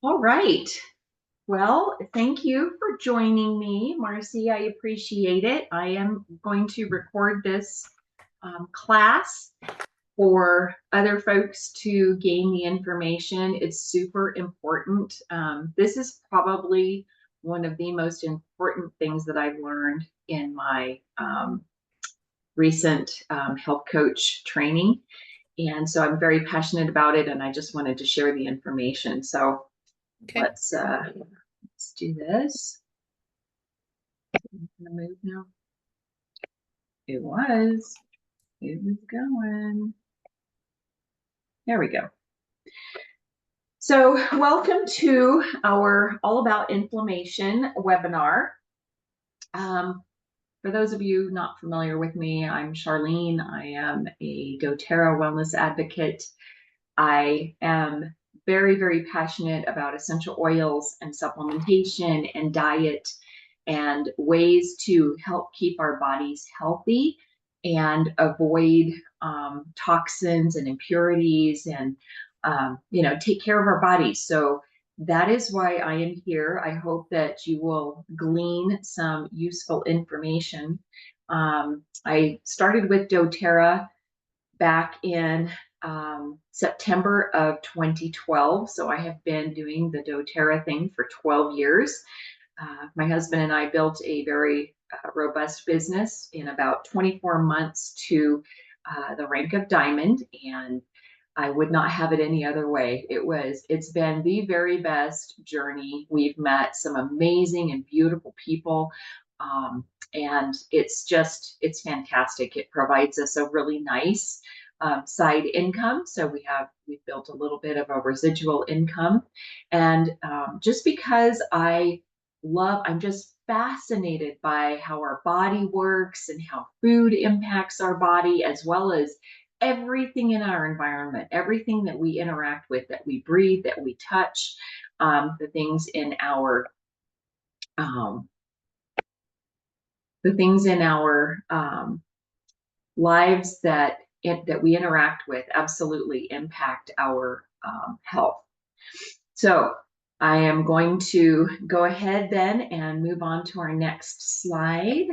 All right. Well, thank you for joining me, Marcy. I appreciate it. I am going to record this class for other folks to gain the information. It's super important. This is probably one of the most important things that I've learned in my recent health coach training. And so I'm very passionate about it, and I just wanted to share the information. So Okay. let's do this. I'm gonna move now. It was going. There we go. So welcome to our All About Inflammation webinar. For those of you not familiar with me, I'm Charlene. I am a doTERRA wellness advocate. I am very, very passionate about essential oils and supplementation and diet and ways to help keep our bodies healthy and avoid toxins and impurities and take care of our bodies. So that is why I am here. I hope that you will glean some useful information. I started with doTERRA back in September of 2012. So I have been doing the doTERRA thing for 12 years. My husband and I built a very robust business in about 24 months to the rank of diamond, and I would not have it any other way. It's been the very best journey. We've met some amazing and beautiful people. And it's fantastic. It provides us a really nice side income. So we've built a little bit of a residual income. And just because I'm just fascinated by how our body works and how food impacts our body, as well as everything in our environment, everything that we interact with, that we breathe, that we touch, the things in our um, lives that we interact with absolutely impact our health. So I am going to go ahead then and move on to our next slide.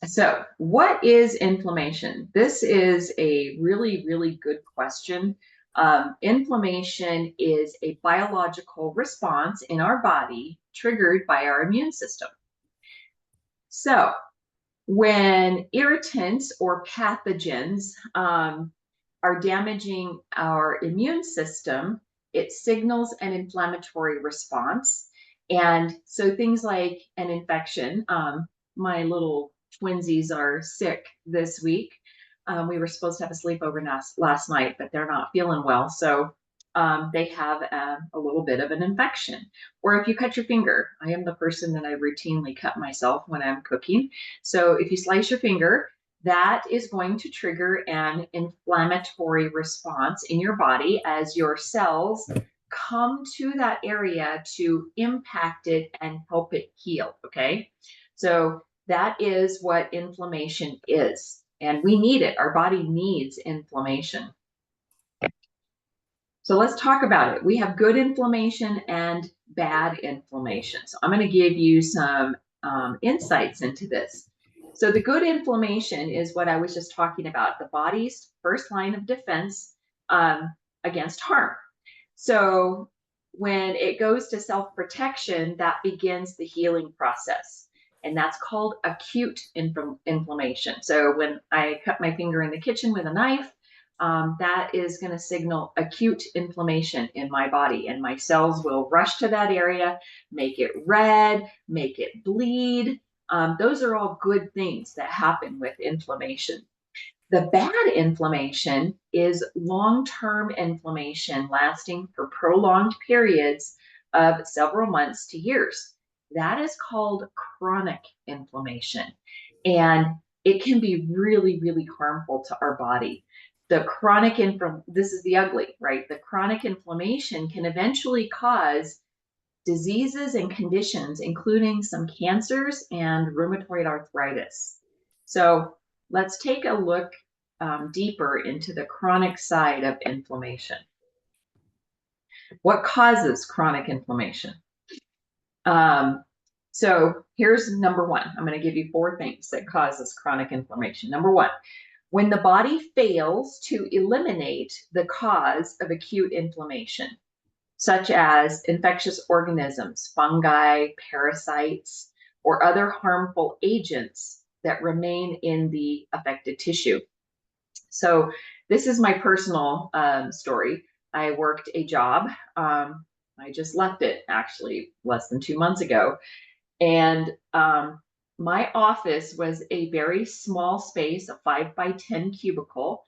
So what is inflammation? This is a really, really good question. Inflammation is a biological response in our body triggered by our immune system. So when irritants or pathogens are damaging our immune system, it signals an inflammatory response. And so things like an infection, my little twinsies are sick this week. We were supposed to have a sleepover last night, but they're not feeling well. So they have a little bit of an infection. Or if you cut your finger, I am the person that I routinely cut myself when I'm cooking. So if you slice your finger, that is going to trigger an inflammatory response in your body as your cells come to that area to impact it and help it heal. Okay. So that is what inflammation is. And we need it. Our body needs inflammation. So let's talk about it. We have good inflammation and bad inflammation. So I'm going to give you some insights into this. So the good inflammation is what I was just talking about, the body's first line of defense against harm. So when it goes to self-protection, that begins the healing process. And that's called acute inflammation. So when I cut my finger in the kitchen with a knife, that is going to signal acute inflammation in my body, and my cells will rush to that area, make it red, make it bleed. Those are all good things that happen with inflammation. The bad inflammation is long-term inflammation lasting for prolonged periods of several months to years. That is called chronic inflammation, and it can be really, really harmful to our body. This is the ugly, right? The chronic inflammation can eventually cause diseases and conditions, including some cancers and rheumatoid arthritis. So let's take a look deeper into the chronic side of inflammation. What causes chronic inflammation? So here's number one. I'm going to give you 4 things that causes chronic inflammation. Number one, when the body fails to eliminate the cause of acute inflammation, such as infectious organisms, fungi, parasites, or other harmful agents that remain in the affected tissue. So this is my personal story. I worked a job. I just left it actually less than 2 months ago. And my office was a very small space, a 5 by 10 cubicle.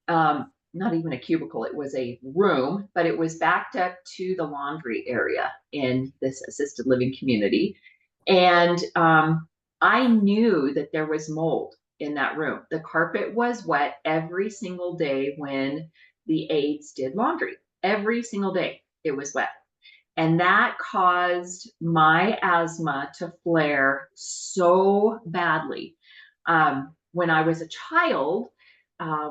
Not even a cubicle, it was a room, but it was backed up to the laundry area in this assisted living community. And I knew that there was mold in that room. The carpet was wet every single day when the aides did laundry. Every single day it was wet. And that caused my asthma to flare so badly. When I was a child,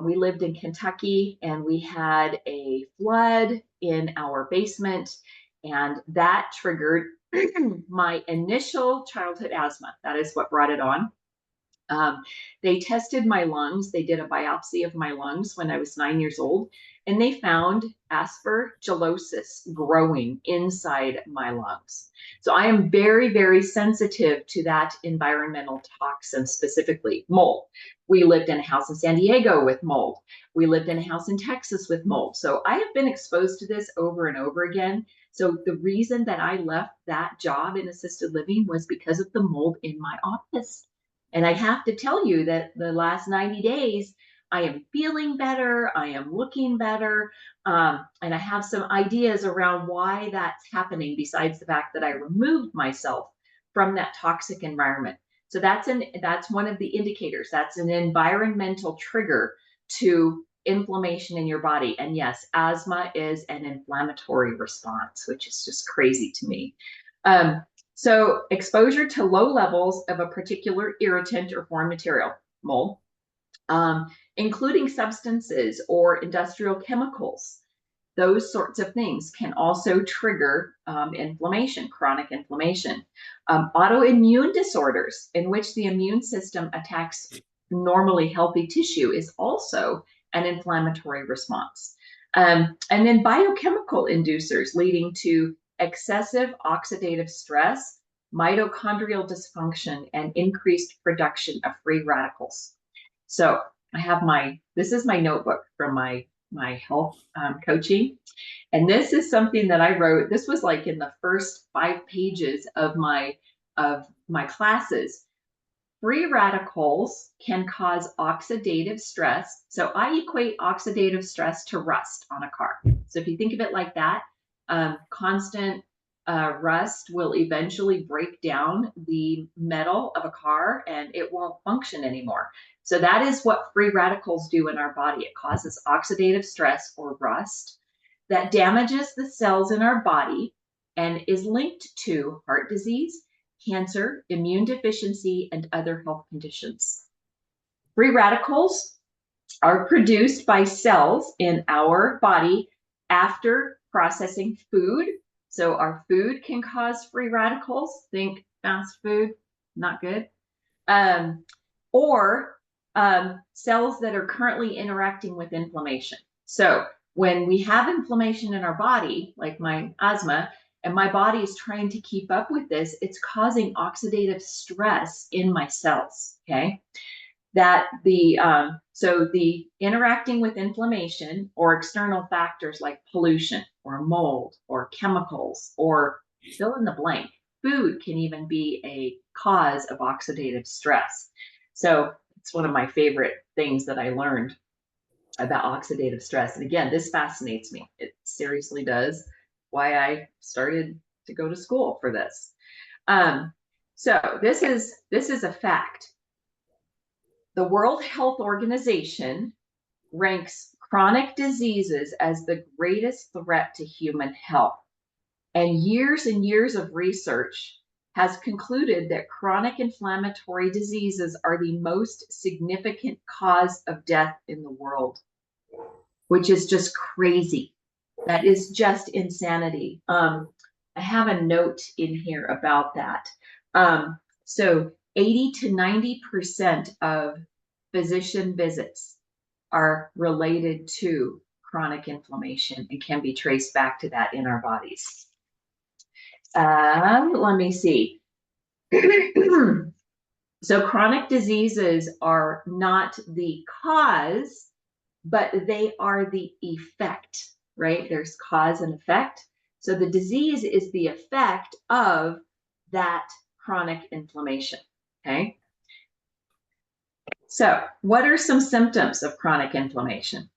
we lived in Kentucky and we had a flood in our basement, and that triggered my initial childhood asthma. That is what brought it on. They tested my lungs. They did a biopsy of my lungs when I was 9 years old, and they found aspergillosis growing inside my lungs. So I am very, very sensitive to that environmental toxin, specifically mold. We lived in a house in San Diego with mold. We lived in a house in Texas with mold. So I have been exposed to this over and over again. So the reason that I left that job in assisted living was because of the mold in my office. And I have to tell you that the last 90 days, I am feeling better. I am looking better. And I have some ideas around why that's happening, besides the fact that I removed myself from that toxic environment. So that's one of the indicators. That's an environmental trigger to inflammation in your body. And yes, asthma is an inflammatory response, which is just crazy to me. So exposure to low levels of a particular irritant or foreign material, mold, including substances or industrial chemicals, those sorts of things can also trigger inflammation, chronic inflammation. Autoimmune disorders in which the immune system attacks normally healthy tissue is also an inflammatory response. And then biochemical inducers leading to excessive oxidative stress, mitochondrial dysfunction, and increased production of free radicals. So I have this is my notebook from my health coaching. And this is something that I wrote. This was like in the first 5 pages of my classes. Free radicals can cause oxidative stress. So I equate oxidative stress to rust on a car. So if you think of it like that, constant rust will eventually break down the metal of a car and it won't function anymore. So that is what free radicals do in our body. It causes oxidative stress or rust that damages the cells in our body and is linked to heart disease, cancer, immune deficiency, and other health conditions. Free radicals are produced by cells in our body after processing food. So our food can cause free radicals. Think fast food, not good. Or cells that are currently interacting with inflammation. So when we have inflammation in our body, like my asthma, and my body is trying to keep up with this, it's causing oxidative stress in my cells, okay? So the interacting with inflammation or external factors like pollution or mold or chemicals or fill in the blank, food can even be a cause of oxidative stress. So it's one of my favorite things that I learned about oxidative stress. And again, this fascinates me. It seriously does. Why I started to go to school for this. So this is a fact. The World Health Organization ranks chronic diseases as the greatest threat to human health. And years of research has concluded that chronic inflammatory diseases are the most significant cause of death in the world, which is just crazy. That is just insanity. I have a note in here about that. So 80 to 90% of physician visits are related to chronic inflammation and can be traced back to that in our bodies. Let me see. So chronic diseases are not the cause, but they are the effect, right? There's cause and effect. So the disease is the effect of that chronic inflammation, okay? So what are some symptoms of chronic inflammation?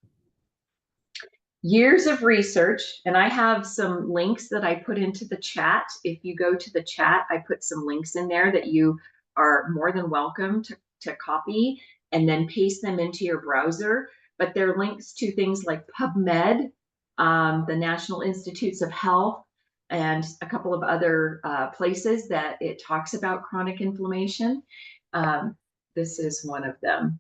Years of research, and I have some links that I put into the chat. If you go to the chat, I put some links in there that you are more than welcome to copy and then paste them into your browser. But they're links to things like PubMed, the National Institutes of Health, and a couple of other places that it talks about chronic inflammation. This is one of them.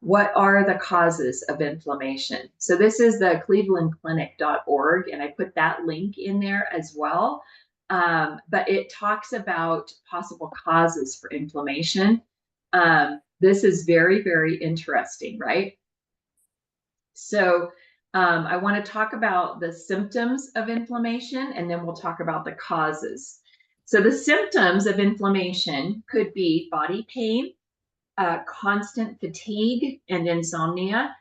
What are the causes of inflammation? So this is the clevelandclinic.org, and I put that link in there as well. But it talks about possible causes for inflammation. This is very, very interesting, right? So I want to talk about the symptoms of inflammation, and then we'll talk about the causes. So the symptoms of inflammation could be body pain, constant fatigue and insomnia.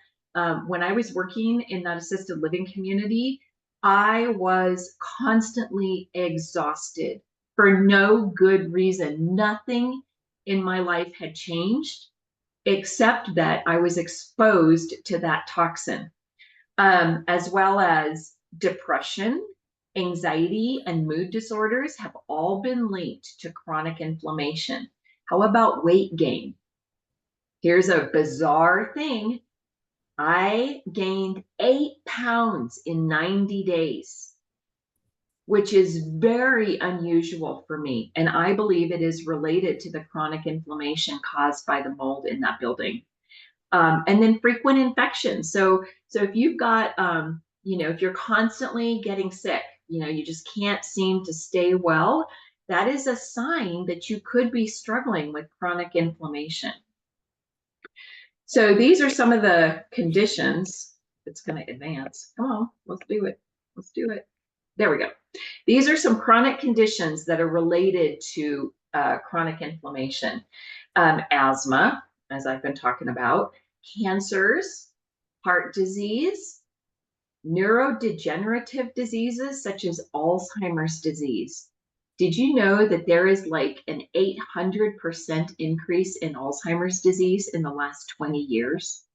When I was working in that assisted living community, I was constantly exhausted for no good reason. Nothing in my life had changed except that I was exposed to that toxin, as well as depression, anxiety, and mood disorders have all been linked to chronic inflammation. How about weight gain? Here's a bizarre thing. I gained 8 pounds in 90 days, which is very unusual for me. And I believe it is related to the chronic inflammation caused by the mold in that building. And then frequent infections. So if you've got, if you're constantly getting sick, you just can't seem to stay well, that is a sign that you could be struggling with chronic inflammation. So these are some of the conditions. It's going to advance. Come on, let's do it. Let's do it. There we go. These are some chronic conditions that are related to chronic inflammation. Asthma, as I've been talking about, cancers, heart disease, neurodegenerative diseases such as Alzheimer's disease. Did you know that there is like an 800% increase in Alzheimer's disease in the last 20 years?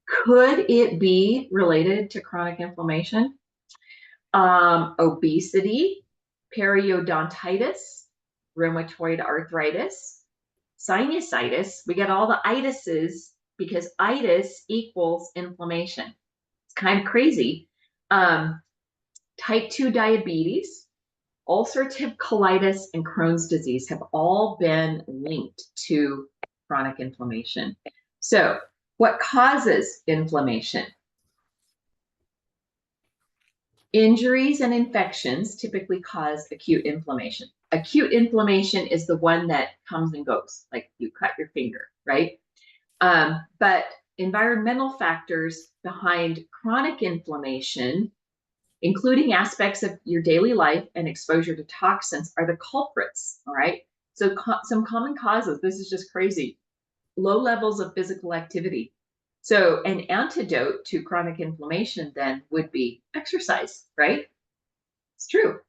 Could it be related to chronic inflammation? Obesity, periodontitis, rheumatoid arthritis, sinusitis. We get all the itises because itis equals inflammation. It's kind of crazy. Type 2 diabetes, ulcerative colitis, and Crohn's disease have all been linked to chronic inflammation. So what causes inflammation? Injuries and infections typically cause acute inflammation. Acute inflammation is the one that comes and goes, like you cut your finger, right? But environmental factors behind chronic inflammation, including aspects of your daily life and exposure to toxins, are the culprits, all right? So some common causes, this is just crazy. Low levels of physical activity. So an antidote to chronic inflammation then would be exercise, right? It's true.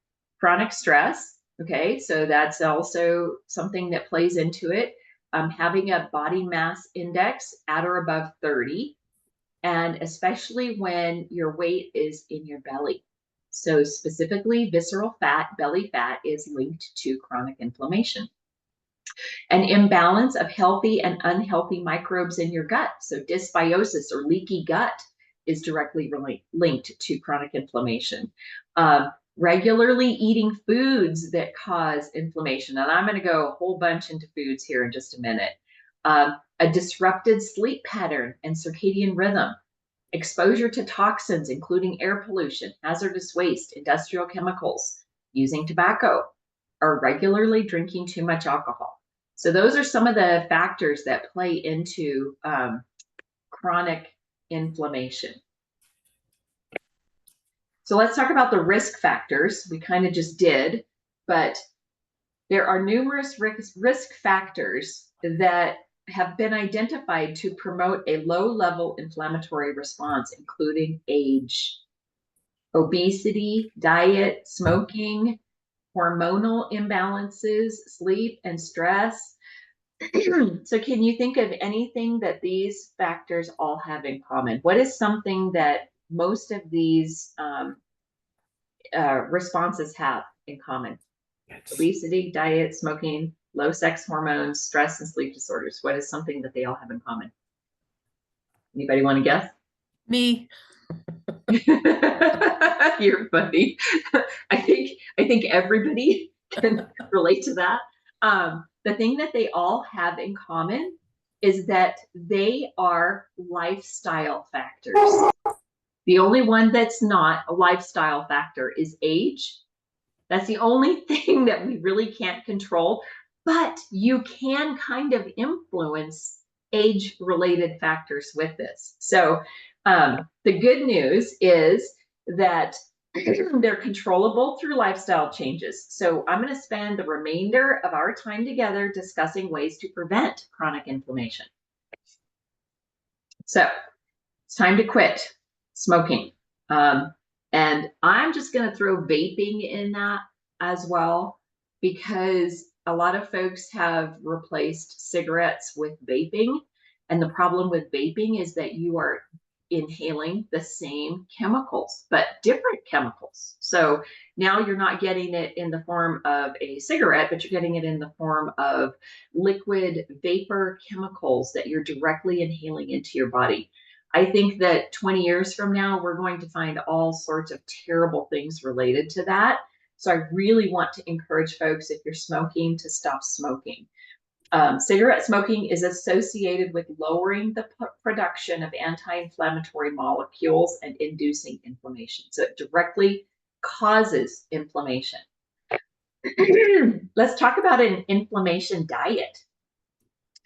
Chronic stress, okay, so that's also something that plays into it. Having a body mass index at or above 30, and especially when your weight is in your belly. So specifically, visceral fat, belly fat, is linked to chronic inflammation. An imbalance of healthy and unhealthy microbes in your gut. So dysbiosis or leaky gut is directly linked to chronic inflammation. Regularly eating foods that cause inflammation. And I'm going to go a whole bunch into foods here in just a minute. A disrupted sleep pattern and circadian rhythm. exposure to toxins, including air pollution, hazardous waste, industrial chemicals, using tobacco, or regularly drinking too much alcohol. So those are some of the factors that play into chronic inflammation. So let's talk about the risk factors. We kind of just did, but there are numerous risk factors that have been identified to promote a low-level inflammatory response, including age, obesity, diet, smoking, hormonal imbalances, sleep, and stress. So can you think of anything that these factors all have in common? What is something that most of these responses have in common? Obesity, diet, smoking, low sex hormones, stress, and sleep disorders. What is something that they all have in common? Anybody want to guess? Me. You're funny. I think everybody can relate to that. The thing that they all have in common is that they are lifestyle factors. The only one that's not a lifestyle factor is age. That's the only thing that we really can't control, but you can kind of influence age-related factors with this. So the good news is that they're controllable through lifestyle changes. So I'm going to spend the remainder of our time together discussing ways to prevent chronic inflammation. So it's time to quit smoking. And I'm just going to throw vaping in that as well, because a lot of folks have replaced cigarettes with vaping. And the problem with vaping is that you are inhaling the same chemicals, but different chemicals. So now you're not getting it in the form of a cigarette, but you're getting it in the form of liquid vapor chemicals that you're directly inhaling into your body. I think that 20 years from now, we're going to find all sorts of terrible things related to that. So I really want to encourage folks, if you're smoking, to stop smoking. Cigarette smoking is associated with lowering the production of anti-inflammatory molecules and inducing inflammation. So it directly causes inflammation. Let's talk about an inflammation diet.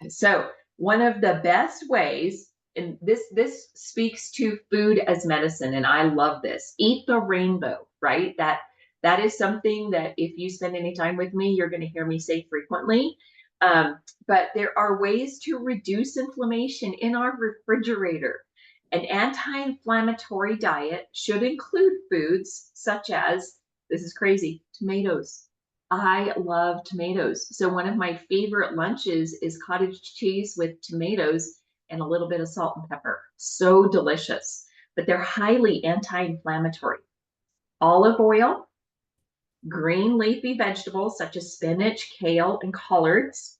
So one of the best ways, and this speaks to food as medicine, and I love this. Eat the rainbow, right? That is something that if you spend any time with me, you're going to hear me say frequently. But there are ways to reduce inflammation in our refrigerator. An anti-inflammatory diet should include foods such as, this is crazy, tomatoes. I love tomatoes. So one of my favorite lunches is cottage cheese with tomatoes and a little bit of salt and pepper. So delicious, but they're highly anti-inflammatory. Olive oil, green leafy vegetables such as spinach, kale, and collards,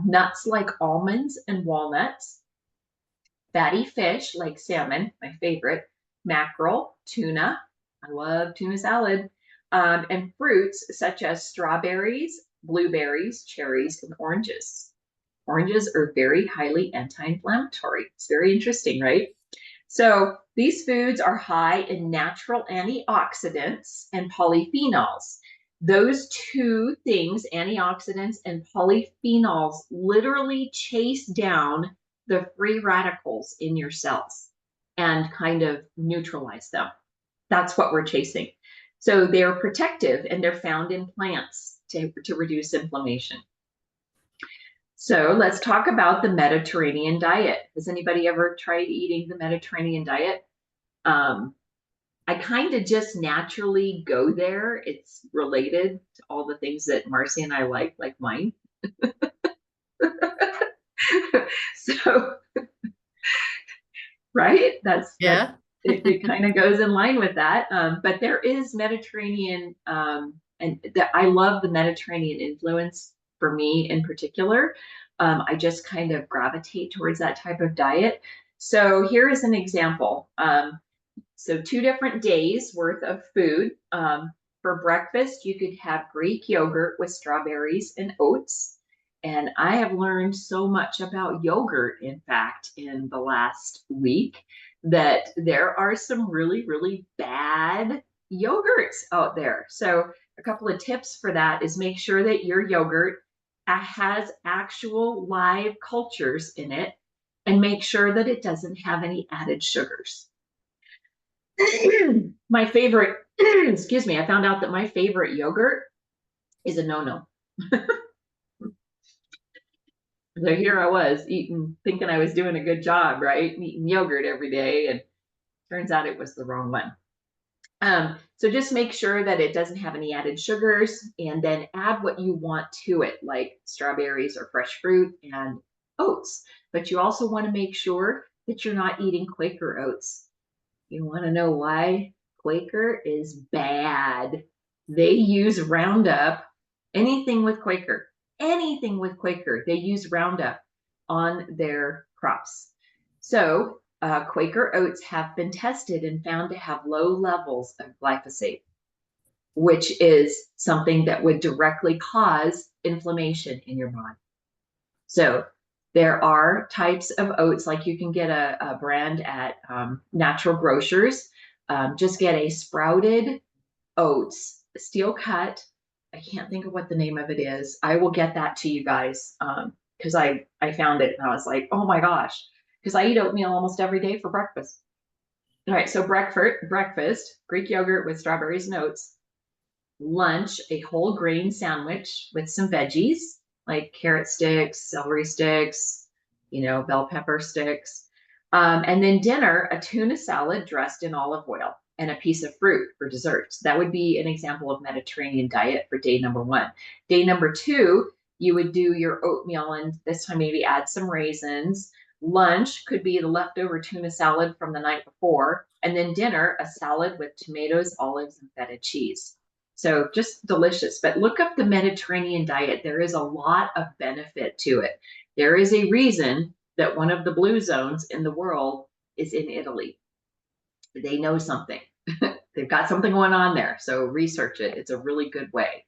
nuts like almonds and walnuts, fatty fish like salmon, my favorite, mackerel, tuna, I love tuna salad, and fruits such as strawberries, blueberries, cherries, and oranges. Oranges are very highly anti-inflammatory. It's very interesting, right? So these foods are high in natural antioxidants and polyphenols. Those two things, antioxidants and polyphenols, literally chase down the free radicals in your cells and kind of neutralize them. That's what we're chasing. So they're protective, and they're found in plants to reduce inflammation. So let's talk about the Mediterranean diet. Has anybody ever tried eating the Mediterranean diet? I kind of just naturally go there. It's related to all the things that Marcy and I like wine. So, right? Yeah. It kind of goes in line with that. But there is Mediterranean, and I love the Mediterranean influence for me in particular. I just kind of gravitate towards that type of diet. So here is an example. So 2 different days worth of food. For breakfast, you could have Greek yogurt with strawberries and oats. And I have learned so much about yogurt, in fact, in the last week. that there are some really, really bad yogurts out there. So a couple of tips for that is make sure that your yogurt has actual live cultures in it, and make sure that it doesn't have any added sugars. My favorite, excuse me, I found out that my favorite yogurt is a no-no. So here I was eating, thinking I was doing a good job, right? Eating yogurt every day, and turns out it was the wrong one. So just make sure that it doesn't have any added sugars, and then add what you want to it, like strawberries or fresh fruit and oats. But you also want to make sure that you're not eating Quaker oats. You want to know why? Quaker is bad. They use Roundup. Anything with Quaker, they use Roundup on their crops. So Quaker oats have been tested and found to have low levels of glyphosate, which is something that would directly cause inflammation in your body. So there are types of oats, like you can get a brand at Natural Grocers. Just get a sprouted oats, steel cut. I can't think of what the name of it is. I will get that to you guys because I found it and I was like, oh my gosh, because I eat oatmeal almost every day for breakfast. All right, so breakfast, Greek yogurt with strawberries and oats. Lunch, a whole grain sandwich with some veggies like carrot sticks, celery sticks, bell pepper sticks. And then dinner, a tuna salad dressed in olive oil and a piece of fruit for dessert. That would be an example of Mediterranean diet for day number 1. Day number 2, you would do your oatmeal, and this time maybe add some raisins. Lunch could be the leftover tuna salad from the night before. And then dinner, a salad with tomatoes, olives, and feta cheese. So just delicious. But look up the Mediterranean diet. There is a lot of benefit to it. There is a reason that one of the blue zones in the world is in Italy. They know something. They've got something going on there. So research it. It's a really good way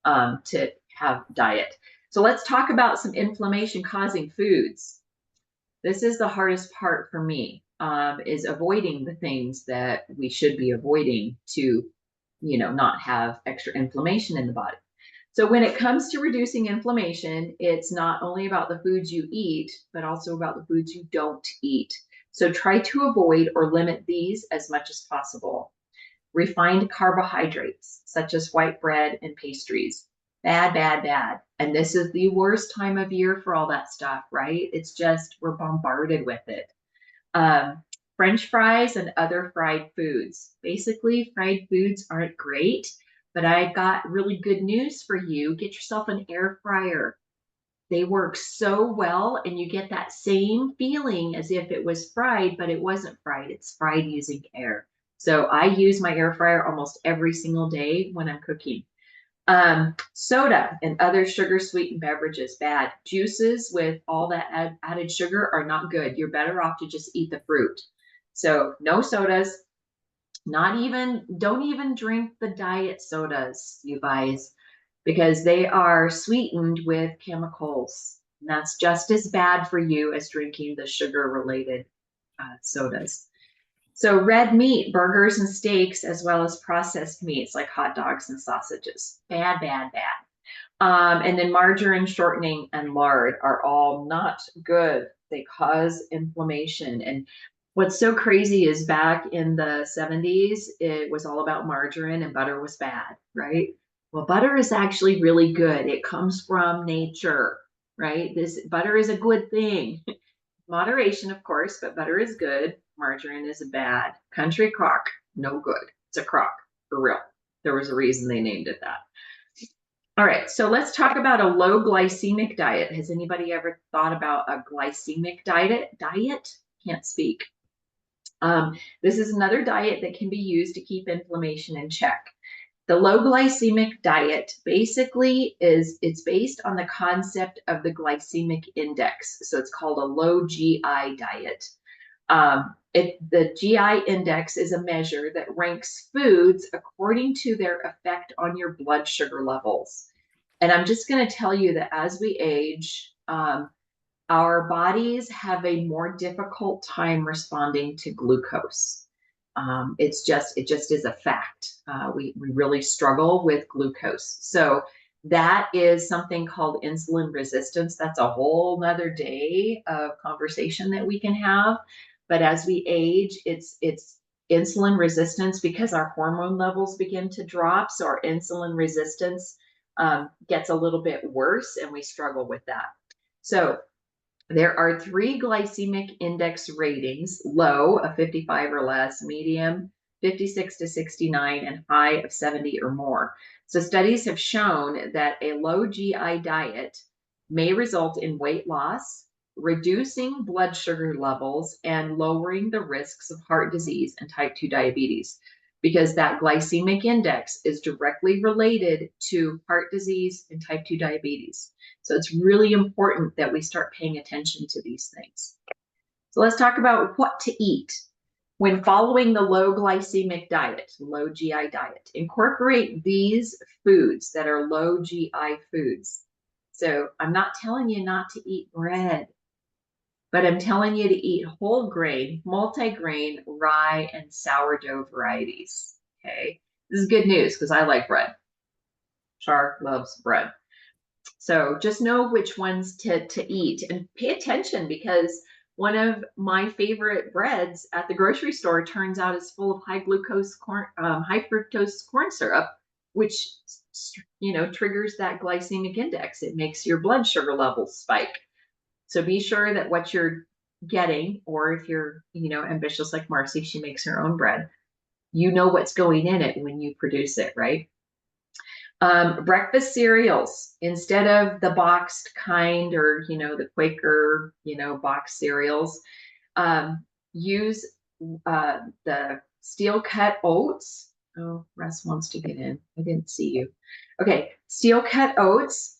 to have diet. So let's talk about some inflammation causing foods. This is the hardest part for me, is avoiding the things that we should be avoiding to not have extra inflammation in the body. So when it comes to reducing inflammation, it's not only about the foods you eat, but also about the foods you don't eat. So try to avoid or limit these as much as possible. Refined carbohydrates, such as white bread and pastries. Bad, bad, bad. And this is the worst time of year for all that stuff, right? It's just, we're bombarded with it. French fries and other fried foods. Basically, fried foods aren't great, but I've got really good news for you. Get yourself an air fryer. They work so well, and you get that same feeling as if it was fried, but it wasn't fried. It's fried using air. So I use my air fryer almost every single day when I'm cooking. Soda and other sugar sweetened beverages, bad. Juices with all that added sugar are not good. You're better off to just eat the fruit. So no sodas, don't even drink the diet sodas, you guys, because they are sweetened with chemicals. And that's just as bad for you as drinking the sugar related sodas. So red meat, burgers and steaks, as well as processed meats like hot dogs and sausages. Bad, bad, bad. And then margarine, shortening, and lard are all not good. They cause inflammation. And what's so crazy is back in the 70s, it was all about margarine and butter was bad, right? Well, butter is actually really good. It comes from nature, right? This butter is a good thing. Moderation, of course, but butter is good. Margarine is bad. Country crock, no good. It's a crock, for real. There was a reason they named it that. All right, so let's talk about a low glycemic diet. Has anybody ever thought about a glycemic diet? Can't speak. This is another diet that can be used to keep inflammation in check. The low glycemic diet basically it's based on the concept of the glycemic index. So it's called a low GI diet. The GI index is a measure that ranks foods according to their effect on your blood sugar levels. And I'm just going to tell you that as we age, Our bodies have a more difficult time responding to glucose. It just is a fact. We really struggle with glucose. So that is something called insulin resistance. That's a whole nother day of conversation that we can have. But as we age, it's insulin resistance because our hormone levels begin to drop. So our insulin resistance gets a little bit worse, and we struggle with that. So there are 3 glycemic index ratings: low of 55 or less, medium 56 to 69, and high of 70 or more. So studies have shown that a low GI diet may result in weight loss, reducing blood sugar levels, and lowering the risks of heart disease and type 2 diabetes, because that glycemic index is directly related to heart disease and type 2 diabetes. So it's really important that we start paying attention to these things. So let's talk about what to eat. When following the low glycemic diet, low GI diet, incorporate these foods that are low GI foods. So I'm not telling you not to eat bread, but I'm telling you to eat whole grain, multigrain, rye, and sourdough varieties. Okay, this is good news because I like bread. Char loves bread. So just know which ones to eat, and pay attention, because one of my favorite breads at the grocery store turns out is full of high fructose corn syrup, which triggers that glycemic index. It makes your blood sugar levels spike. So be sure that what you're getting, or if you're ambitious like Marcy, she makes her own bread. You know what's going in it when you produce it, right? Breakfast cereals, instead of the boxed kind, or the Quaker boxed cereals, use the steel cut oats. Oh, Russ wants to get in. I didn't see you. Okay, steel cut oats.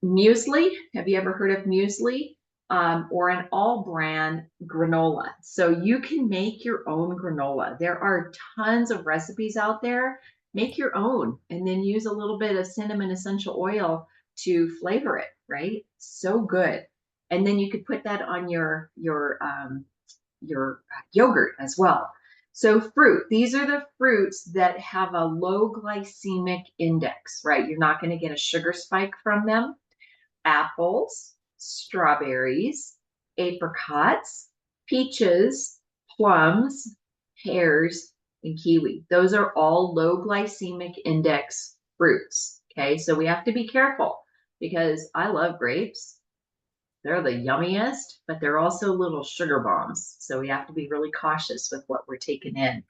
Muesli. Have you ever heard of muesli? Or an all brand granola. So you can make your own granola. There are tons of recipes out there. Make your own, and then use a little bit of cinnamon essential oil to flavor it, right? So good. And then you could put that on your yogurt as well. So fruit, these are the fruits that have a low glycemic index, right? You're not going to get a sugar spike from them. Apples, strawberries, apricots, peaches, plums, pears, and kiwi. Those are all low glycemic index fruits. Okay, so we have to be careful, because I love grapes. They're the yummiest, but they're also little sugar bombs. So we have to be really cautious with what we're taking in.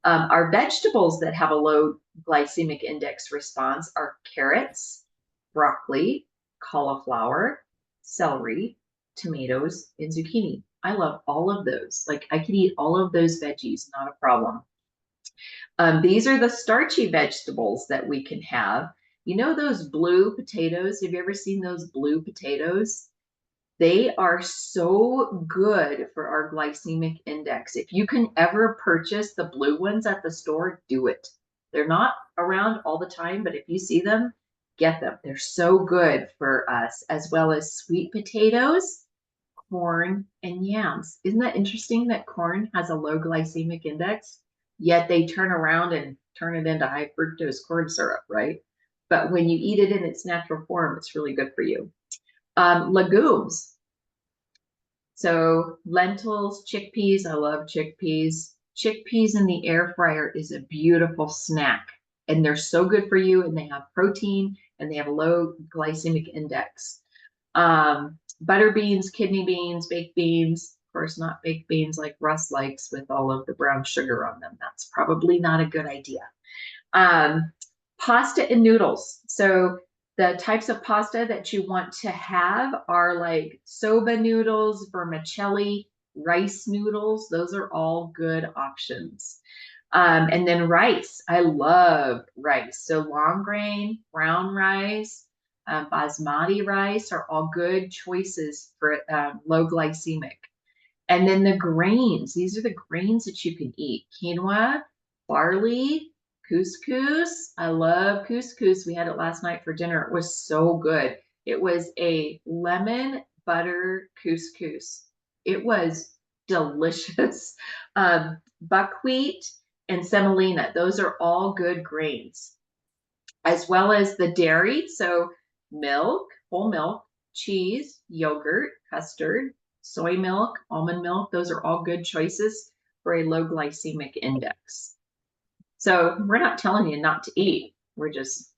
Our vegetables that have a low glycemic index response are carrots, broccoli, cauliflower, celery, tomatoes, and zucchini. I love all of those. Like, I could eat all of those veggies, not a problem. These are the starchy vegetables that we can have. You know those blue potatoes? Have you ever seen those blue potatoes? They are so good for our glycemic index. If you can ever purchase the blue ones at the store, do it. They're not around all the time, but if you see them, get them. They're so good for us, as well as sweet potatoes, corn, and yams. Isn't that interesting that corn has a low glycemic index, yet they turn around and turn it into high fructose corn syrup, right? But when you eat it in its natural form, it's really good for you. Legumes. So lentils, chickpeas. I love chickpeas. Chickpeas in the air fryer is a beautiful snack, and they're so good for you, and they have protein, and they have a low glycemic index. Butter beans, kidney beans, baked beans. Of course, not baked beans like Russ likes with all of the brown sugar on them. That's probably not a good idea. Pasta and noodles. So the types of pasta that you want to have are like soba noodles, vermicelli, rice noodles. Those are all good options. And then rice. I love rice. So long grain, brown rice, basmati rice are all good choices for low glycemic. And then the grains. These are the grains that you can eat. Quinoa, barley, couscous. I love couscous. We had it last night for dinner. It was so good. It was a lemon butter couscous. It was delicious. Buckwheat and semolina, those are all good grains, as well as the dairy. So milk, whole milk, cheese, yogurt, custard, soy milk, almond milk, those are all good choices for a low glycemic index. So we're not telling you not to eat. We're just,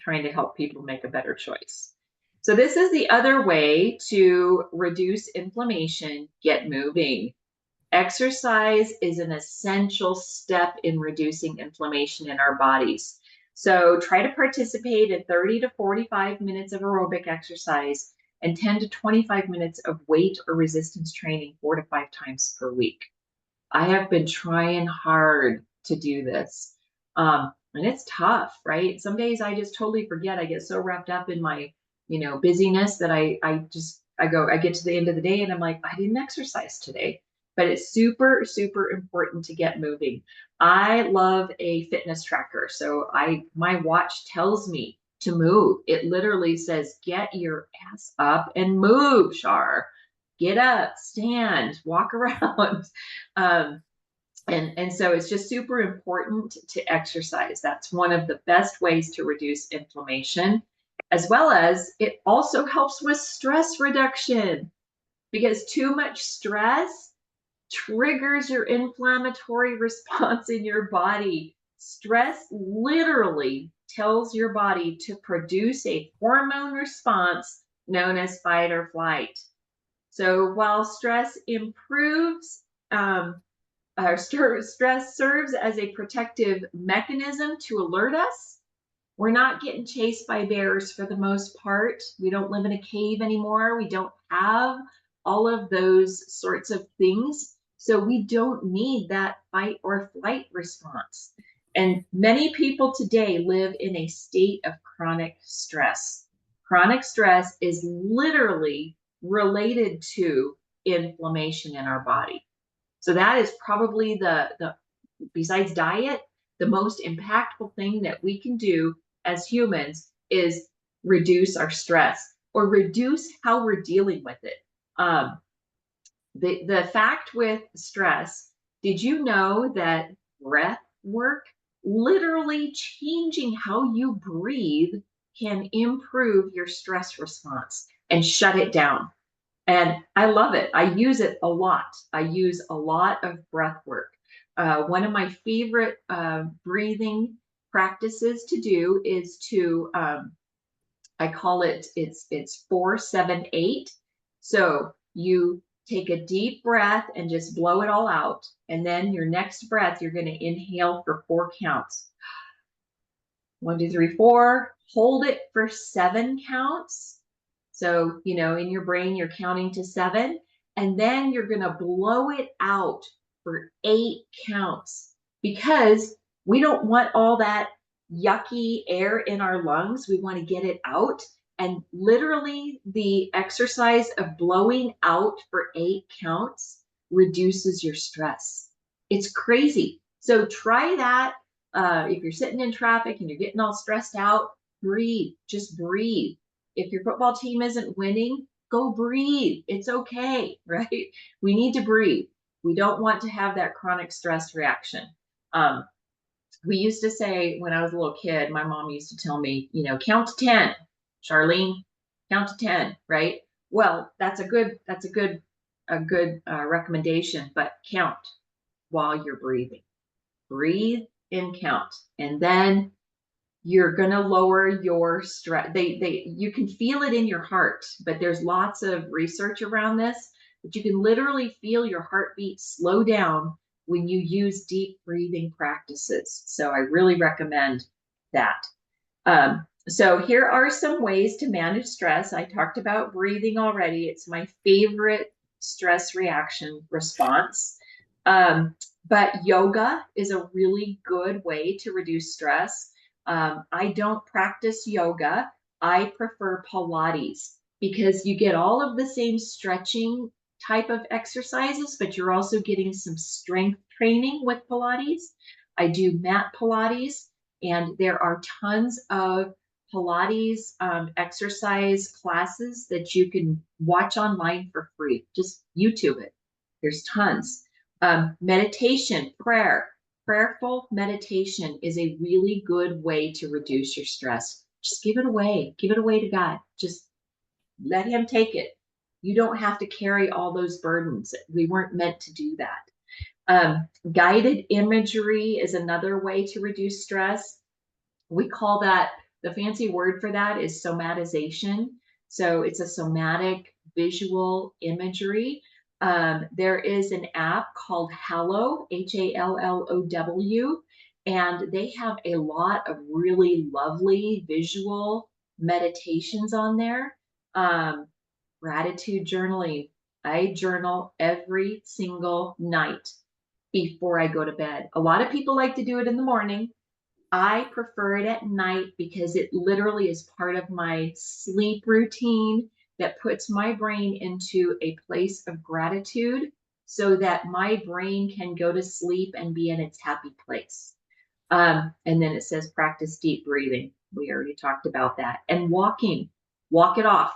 trying to help people make a better choice. So this is the other way to reduce inflammation, get moving. Exercise is an essential step in reducing inflammation in our bodies. So try to participate in 30 to 45 minutes of aerobic exercise and 10 to 25 minutes of weight or resistance training 4 to 5 times per week. I have been trying hard to do this. And it's tough, right? Some days I just totally forget. I get so wrapped up in my, busyness that I get to the end of the day and I'm like, I didn't exercise today. But it's super, super important to get moving. I love a fitness tracker. So my watch tells me to move. It literally says, get your ass up and move, Char. Get up, stand, walk around. And so it's just super important to exercise. That's one of the best ways to reduce inflammation, as well as it also helps with stress reduction, because too much stress triggers your inflammatory response in your body. Stress literally tells your body to produce a hormone response known as fight or flight. So while stress improves, stress serves as a protective mechanism to alert us. We're not getting chased by bears for the most part. We don't live in a cave anymore. We don't have all of those sorts of things. So we don't need that fight or flight response. And many people today live in a state of chronic stress. Chronic stress is literally related to inflammation in our body. So that is probably the besides diet, the most impactful thing that we can do as humans is reduce our stress or reduce how we're dealing with it. The fact with stress, did you know that breath work, literally changing how you breathe, can improve your stress response and shut it down? And I love it. I use it a lot. I use a lot of breath work. One of my favorite breathing practices to do is to, I call it, it's 4-7-8. So you take a deep breath and just blow it all out. And then your next breath, you're going to inhale for 4 counts. 1, 2, 3, 4. Hold it for 7 counts. So, in your brain, you're counting to 7, and then you're going to blow it out for 8 counts, because we don't want all that yucky air in our lungs. We want to get it out. And literally, the exercise of blowing out for 8 counts reduces your stress. It's crazy. So try that. If you're sitting in traffic and you're getting all stressed out, breathe. Just breathe. If your football team isn't winning, go breathe. It's okay, right? We need to breathe. We don't want to have that chronic stress reaction. We used to say, when I was a little kid, my mom used to tell me, count to 10, Charlene, count to 10, right? Well, that's a good recommendation, but count while you're breathing. Breathe and count, and then you're going to lower your stress. You can feel it in your heart, but there's lots of research around this, but you can literally feel your heartbeat slow down when you use deep breathing practices. So I really recommend that. So here are some ways to manage stress. I talked about breathing already. It's my favorite stress reaction response. But yoga is a really good way to reduce stress. I don't practice yoga. I prefer Pilates, because you get all of the same stretching type of exercises, but you're also getting some strength training with Pilates. I do mat Pilates, and there are tons of Pilates exercise classes that you can watch online for free. Just YouTube it. There's tons. Meditation, prayer. Prayerful meditation is a really good way to reduce your stress. Just give it away. Give it away to God. Just let Him take it. You don't have to carry all those burdens. We weren't meant to do that. Guided imagery is another way to reduce stress. We call that, the fancy word for that is somatization. So it's a somatic visual imagery. There is an app called Hallow, Hallow, and they have a lot of really lovely visual meditations on there. Gratitude journaling. I journal every single night before I go to bed. A lot of people like to do it in the morning. I prefer it at night because it literally is part of my sleep routine that puts my brain into a place of gratitude so that my brain can go to sleep and be in its happy place. And then it says practice deep breathing. We already talked about that. And walking, walk it off.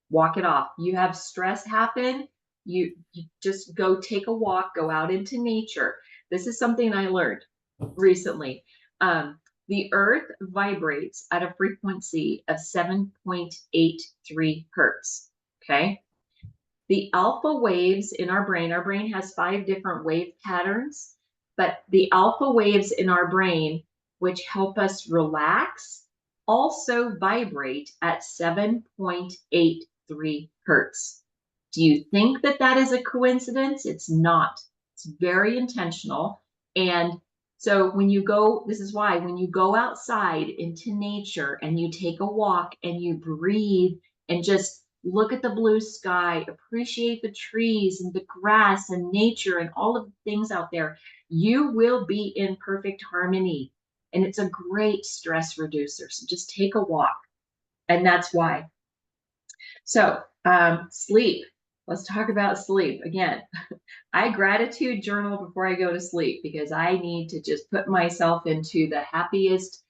Walk it off. You have stress happen, you just go take a walk, go out into nature. This is something I learned recently. The earth vibrates at a frequency of 7.83 hertz. Okay. The alpha waves in our brain has 5 different wave patterns, but the alpha waves in our brain, which help us relax, also vibrate at 7.83 hertz. Do you think that that is a coincidence? It's not. It's very intentional. And so when you go, this is why when you go outside into nature and you take a walk and you breathe and just look at the blue sky, appreciate the trees and the grass and nature and all of the things out there, you will be in perfect harmony. And it's a great stress reducer. So just take a walk. And that's why. So sleep. Let's talk about sleep again. I gratitude journal before I go to sleep because I need to just put myself into the happiest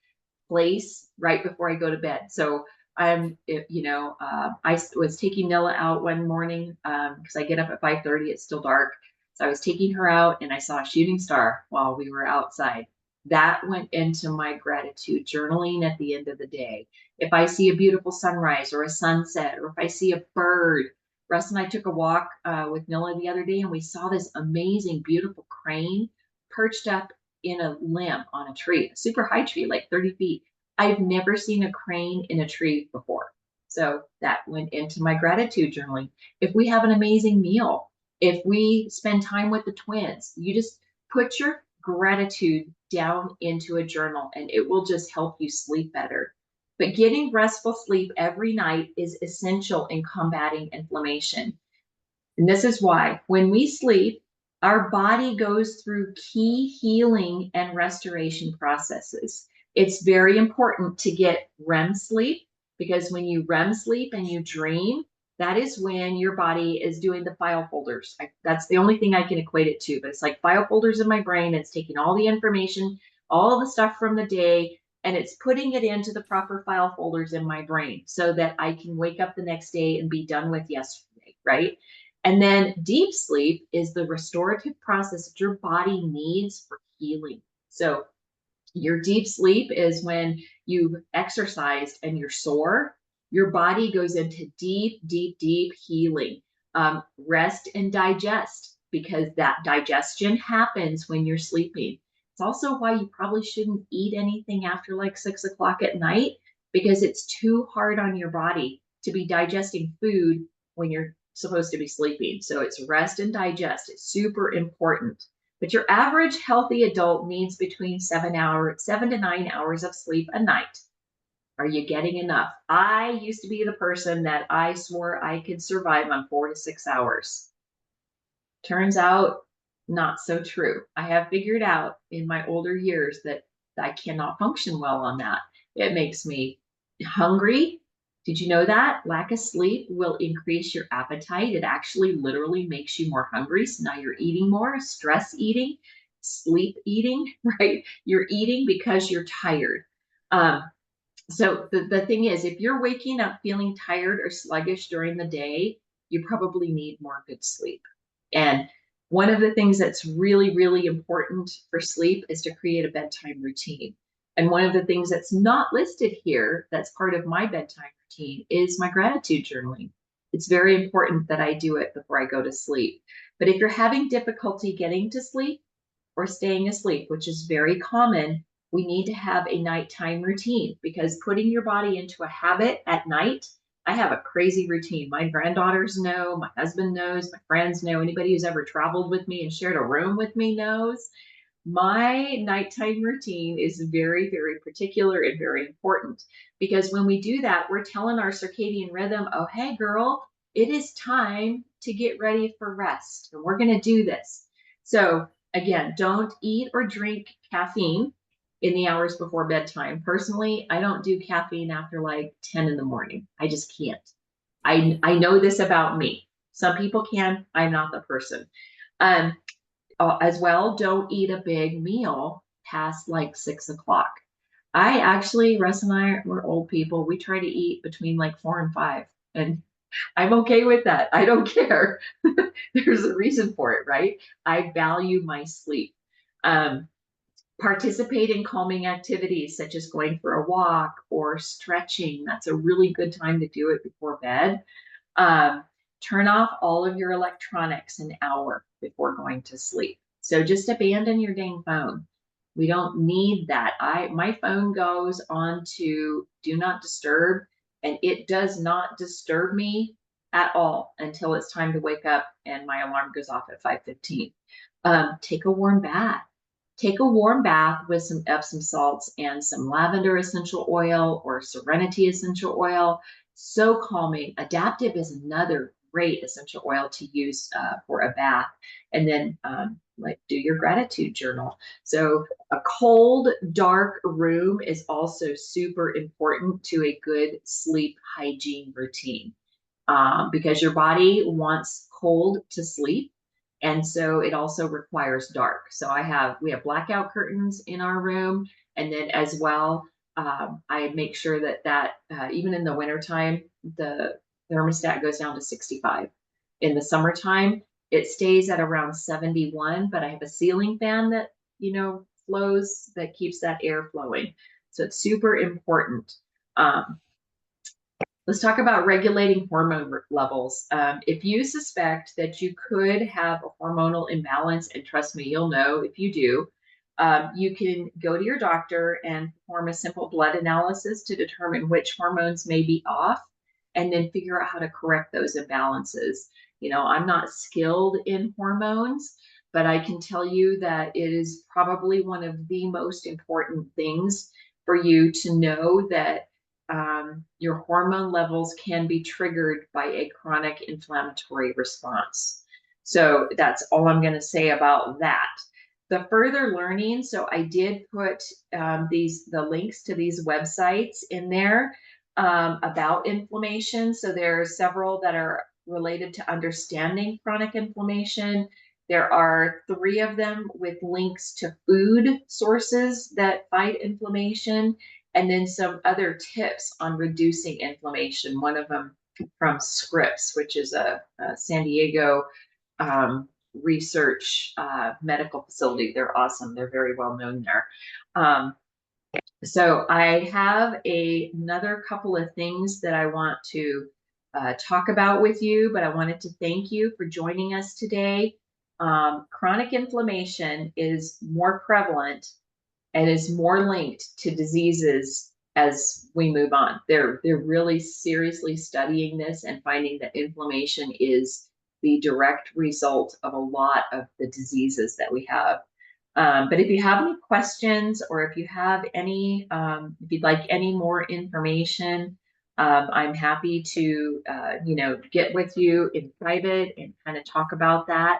place right before I go to bed. So I was taking Nilla out one morning because I get up at 5:30. It's still dark. So I was taking her out and I saw a shooting star while we were outside. That went into my gratitude journaling at the end of the day. If I see a beautiful sunrise or a sunset, or if I see a bird, Russ and I took a walk with Nilla the other day and we saw this amazing, beautiful crane perched up in a limb on a tree, a super high tree, like 30 feet. I've never seen a crane in a tree before. So that went into my gratitude journaling. If we have an amazing meal, if we spend time with the twins, you just put your gratitude down into a journal and it will just help you sleep better. But getting restful sleep every night is essential in combating inflammation. And this is why when we sleep, our body goes through key healing and restoration processes. It's very important to get REM sleep because when you REM sleep and you dream, that is when your body is doing the file folders. That's the only thing I can equate it to, but it's like file folders in my brain. It's taking all the information, all the stuff from the day, and it's putting it into the proper file folders in my brain so that I can wake up the next day and be done with yesterday, right? And then deep sleep is the restorative process that your body needs for healing. So your deep sleep is when you've exercised and you're sore, your body goes into deep, deep, deep healing. Rest and digest, because that digestion happens when you're sleeping. It's also why you probably shouldn't eat anything after like 6 o'clock at night, because it's too hard on your body to be digesting food when you're supposed to be sleeping. So it's rest and digest. It's super important. But your average healthy adult needs between 7 to 9 hours of sleep a night. Are you getting enough? I used to be the person that I swore I could survive on 4 to 6 hours. Turns out not so true. I have figured out in my older years that I cannot function well on that. It makes me hungry. Did you know that? Lack of sleep will increase your appetite. It actually literally makes you more hungry. So now you're eating more, stress eating, sleep eating, right? You're eating because you're tired. So the thing is, if you're waking up feeling tired or sluggish during the day, you probably need more good sleep. And one of the things that's really, really important for sleep is to create a bedtime routine. And one of the things that's not listed here, that's part of my bedtime routine, is my gratitude journaling. It's very important that I do it before I go to sleep. But if you're having difficulty getting to sleep or staying asleep, which is very common, we need to have a nighttime routine, because putting your body into a habit at night, I have a crazy routine. My granddaughters know, my husband knows, my friends know, anybody who's ever traveled with me and shared a room with me knows. My nighttime routine is very, very particular and very important, because when we do that, we're telling our circadian rhythm, oh, hey, girl, it is time to get ready for rest. And we're going to do this. So, again, don't eat or drink caffeine in the hours before bedtime. Personally, I don't do caffeine after like 10 in the morning. I just can't. I know this about me. Some people can. I'm not the person. Um, as well, don't eat a big meal past like 6 o'clock. I actually, Russ and I, we're old people. We try to eat between like 4 and 5, and I'm okay with that. I don't care. There's a reason for it, right? I value my sleep. Um, Participate in calming activities such as going for a walk or stretching. That's a really good time to do it before bed. Um, Turn off all of your electronics an hour before going to sleep. So just abandon your dang phone. We don't need that. My phone goes on to do not disturb, and it does not disturb me at all until it's time to wake up and my alarm goes off at 5:15. Take a warm bath. Take a warm bath with some Epsom salts and some lavender essential oil or serenity essential oil. So calming. Adaptive is another great essential oil to use for a bath. And then like do your gratitude journal. So a cold, dark room is also super important to a good sleep hygiene routine, because your body wants cold to sleep. And so it also requires dark. So we have blackout curtains in our room. And then as well, I make sure that even in the wintertime, the thermostat goes down to 65. In the summertime, it stays at around 71, but I have a ceiling fan that, flows, that keeps that air flowing. So it's super important. Um, Let's talk about regulating hormone levels. If you suspect that you could have a hormonal imbalance, and trust me, you'll know if you do, you can go to your doctor and perform a simple blood analysis to determine which hormones may be off, and then figure out how to correct those imbalances. I'm not skilled in hormones, but I can tell you that it is probably one of the most important things for you to know, that your hormone levels can be triggered by a chronic inflammatory response. So that's all I'm going to say about that. The further learning, so I did put the links to these websites in there about inflammation. So there are several that are related to understanding chronic inflammation. There are 3 of them with links to food sources that fight inflammation, and then some other tips on reducing inflammation. One of them from Scripps, which is a San Diego research medical facility. They're awesome. They're very well known there. So I have another couple of things that I want to talk about with you, but I wanted to thank you for joining us today. Chronic inflammation is more prevalent and is more linked to diseases as we move on. They're really seriously studying this and finding that inflammation is the direct result of a lot of the diseases that we have. But if you have any questions, or if you have if you'd like any more information, I'm happy to, get with you in private and kind of talk about that.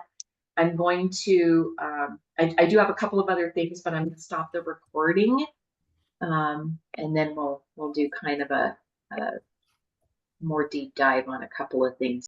I'm going to, I do have a couple of other things, but I'm going to stop the recording. And then we'll do kind of a more deep dive on a couple of things.